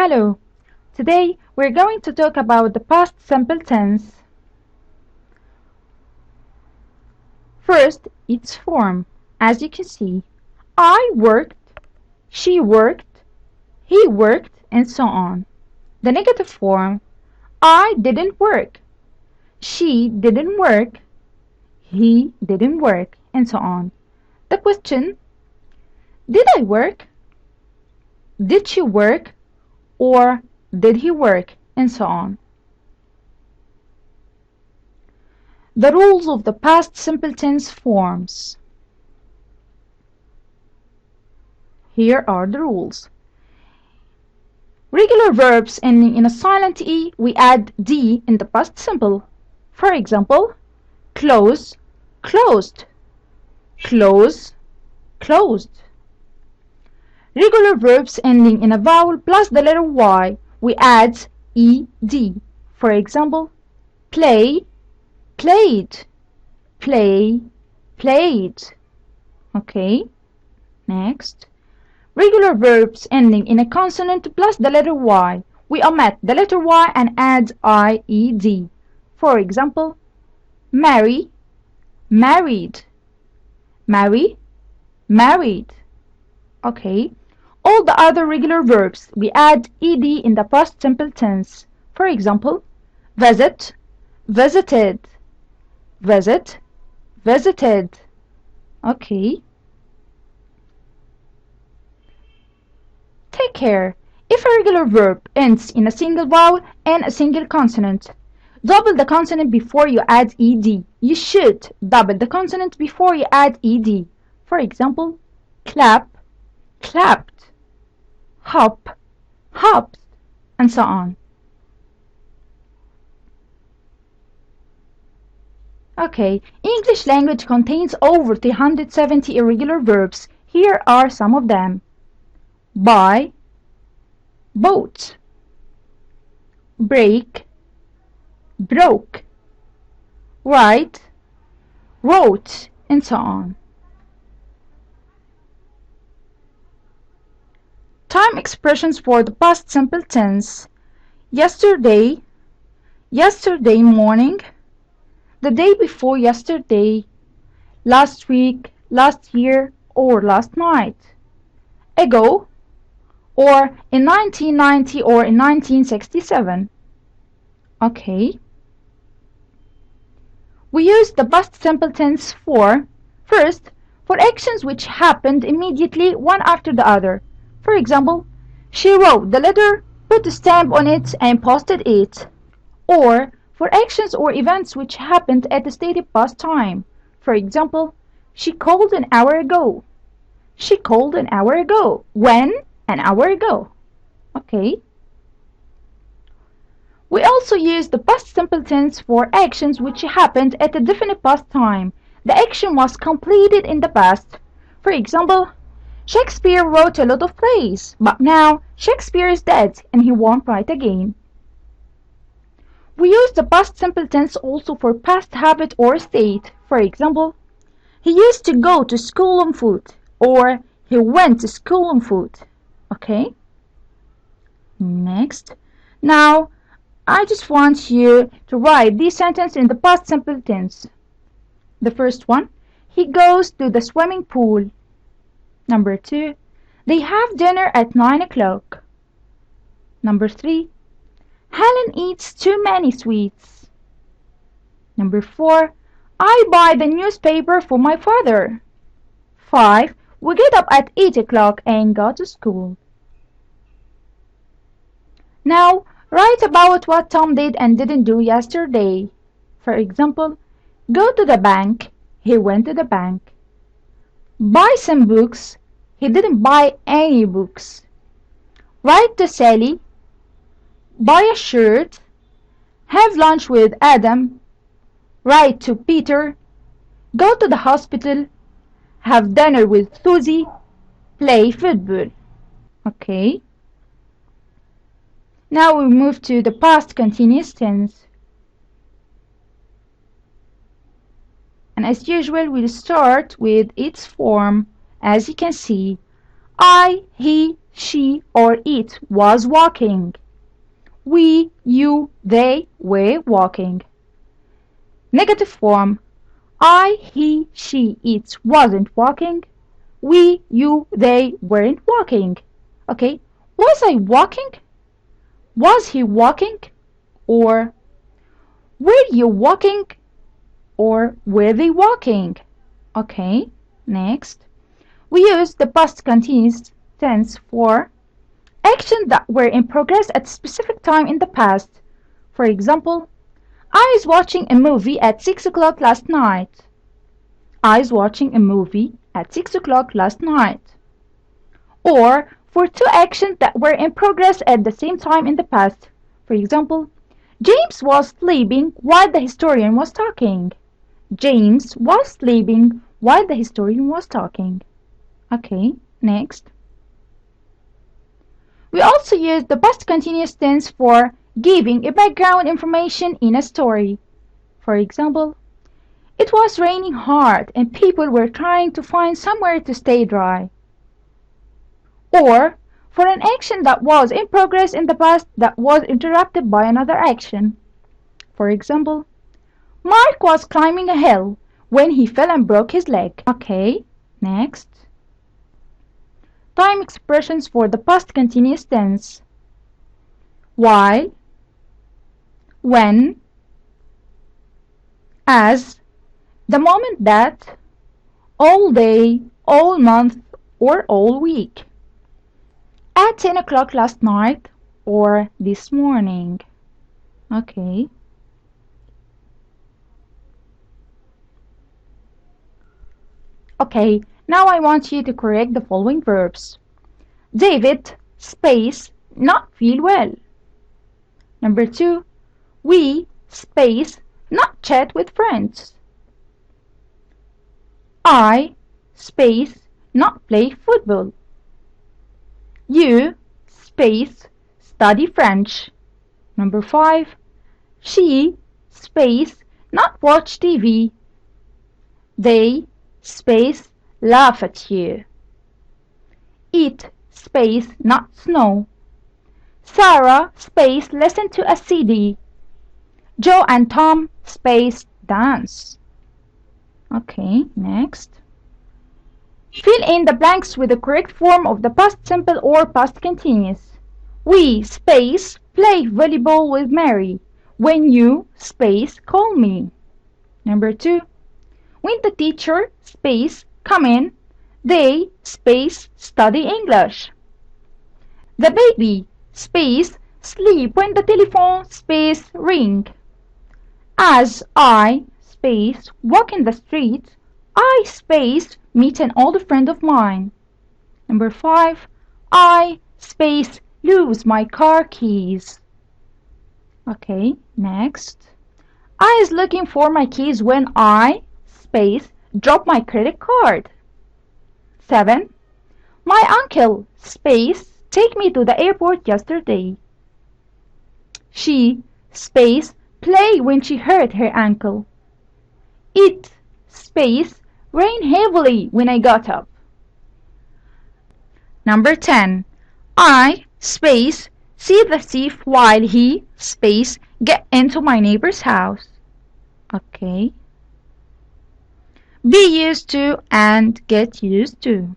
Hello. Today we're going to talk about the past simple tense. First, its form. As you can see, I worked, she worked, he worked, and so on. The negative form, I didn't work, she didn't work, he didn't work, and so on. The question, did I work? Did she work? Or did he work? And so on. The rules of the past simple tense forms. Here are the rules. Regular verbs ending in a silent E, we add D in the past simple. For example, close, closed, close, closed. Regular verbs ending in a vowel plus the letter Y, we add ED. For example, play, played, play, played. Okay, next. Regular verbs ending in a consonant plus the letter Y, we omit the letter Y and add IED. For example, marry, married, marry, married. Okay. All the other regular verbs, we add ed in the past simple tense. For example, visit, visited, visit, visited. Okay. Take care. If a regular verb ends in a single vowel and a single consonant, double the consonant before you add ed. You should double the consonant before you add ed. For example, clap, clapped, hop, hopped, and so on. Okay, English language contains over 370 irregular verbs. Here are some of them. Buy, bought, break, broke, write, wrote, and so on. Time expressions for the past simple tense. Yesterday, yesterday morning, the day before yesterday, last week, last year, or last night. Ago, or in 1990 or in 1967. Okay. We use the past simple tense for, first, for actions which happened immediately one after the other. For example, she wrote the letter, put a stamp on it, and posted it. Or for actions or events which happened at a stated past time. For example, she called an hour ago. She called an hour ago. When? An hour ago. Okay. We also use the past simple tense for actions which happened at a definite past time. The action was completed in the past. For example, Shakespeare wrote a lot of plays, but now Shakespeare is dead and he won't write again. We use the past simple tense also for past habit or state. For example, he used to go to school on foot, or he went to school on foot. Okay? Next. Now, I just want you to write this sentence in the past simple tense. The first one, he goes to the swimming pool. Number 2, they have dinner at 9 o'clock. Number 3, Helen eats too many sweets. Number 4, I buy the newspaper for my father. 5, we get up at 8 o'clock and go to school. Now, write about what Tom did and didn't do yesterday. For example, go to the bank. He went to the bank. Buy some books. He didn't buy any books. Write to Sally. Buy a shirt. Have lunch with Adam. Write to Peter. Go to the hospital. Have dinner with Susie. Play football. Okay. Now we move to the past continuous tense. And as usual, we'll start with its form. As you can see, I, he, she, or it was walking. We, you, they were walking. Negative form. I, he, she, it wasn't walking. We, you, they weren't walking. Okay, was I walking? Was he walking? Or were you walking? Or were they walking? Okay, next. We use the past continuous tense for actions that were in progress at a specific time in the past. For example, I was watching a movie at 6 o'clock last night. I was watching a movie at 6 o'clock last night. Or for two actions that were in progress at the same time in the past. For example, James was sleeping while the historian was talking. James was sleeping while the historian was talking. Okay, next. We also use the past continuous tense for giving a background information in a story. For example, it was raining hard and people were trying to find somewhere to stay dry. Or for an action that was in progress in the past that was interrupted by another action. For example, Mark was climbing a hill when he fell and broke his leg. Okay, next. Time expressions for the past continuous tense. While, when, as, the moment that, all day, all month, or all week. At 10 o'clock last night, or this morning. Okay. Okay, now I want you to correct the following verbs. David, space, not feel well. Number 2, we, space, not chat with friends. I, space, not play football. You, space, study French. Number 5, she, space, not watch TV. They, space, laugh at you. It, space, not snow. Sarah, space, listen to a CD. Joe and Tom, space, dance. Okay, next. Fill in the blanks with the correct form of the past simple or past continuous. We, space, play volleyball with Mary. When you, space, call me. Number 2. When the teacher, space, come in, they, space, study English. The baby, space, sleep when the telephone, space, ring. As I, space, walk in the street, I, space, meet an old friend of mine. Number 5. I, space, lose my car keys. Okay, next. I is looking for my keys when I, space, drop my credit card. 7. My uncle, space, take me to the airport yesterday. She, space, play when she hurt her ankle. It, space, rain heavily when I got up. Number 10. I, space, see the thief while he, space, get into my neighbor's house. Okay. Be used to and get used to.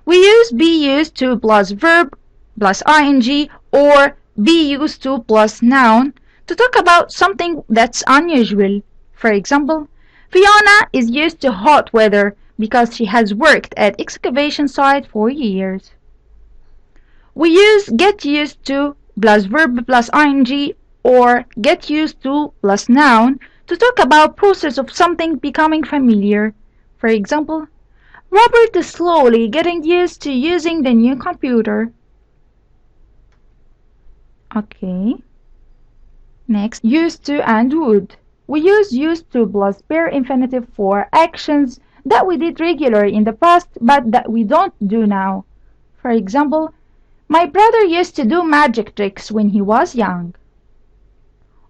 We use be used to plus verb plus ing or be used to plus noun to talk about something that's unusual. For example, Fiona is used to hot weather because she has worked at excavation site for years. We use get used to plus verb plus ing or get used to plus noun to talk about process of something becoming familiar. For example, Robert is slowly getting used to using the new computer. Okay. Next, used to and would. We use used to plus bare infinitive for actions that we did regularly in the past but that we don't do now. For example, my brother used to do magic tricks when he was young.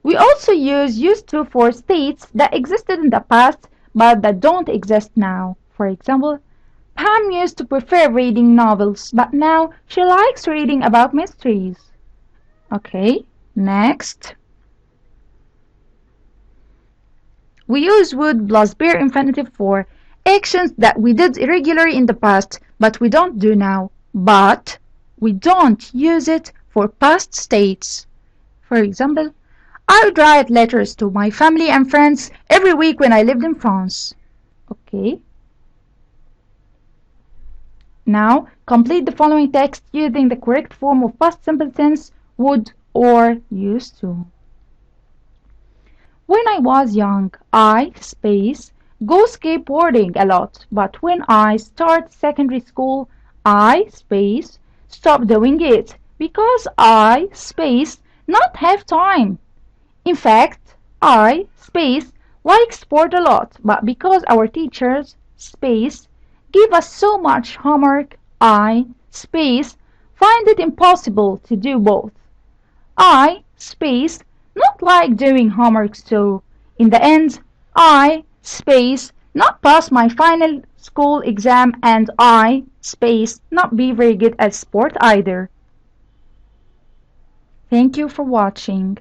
We also use used to for states that existed in the past but that don't exist now. For example, Pam used to prefer reading novels, but now she likes reading about mysteries. Okay, next. We use would plus bare infinitive for actions that we did regularly in the past, but we don't do now. But we don't use it for past states. For example, I would write letters to my family and friends every week when I lived in France. Okay. Now, complete the following text using the correct form of past simple tense would or used to. When I was young, I space go skateboarding a lot, but when I start secondary school, I space stop doing it because I space not have time. In fact, I space like sport a lot, but because our teachers space give us so much homework, I space find it impossible to do both. I space not like doing homework, so in the end I space not pass my final school exam, and I space not be very good at sport either. Thank you for watching.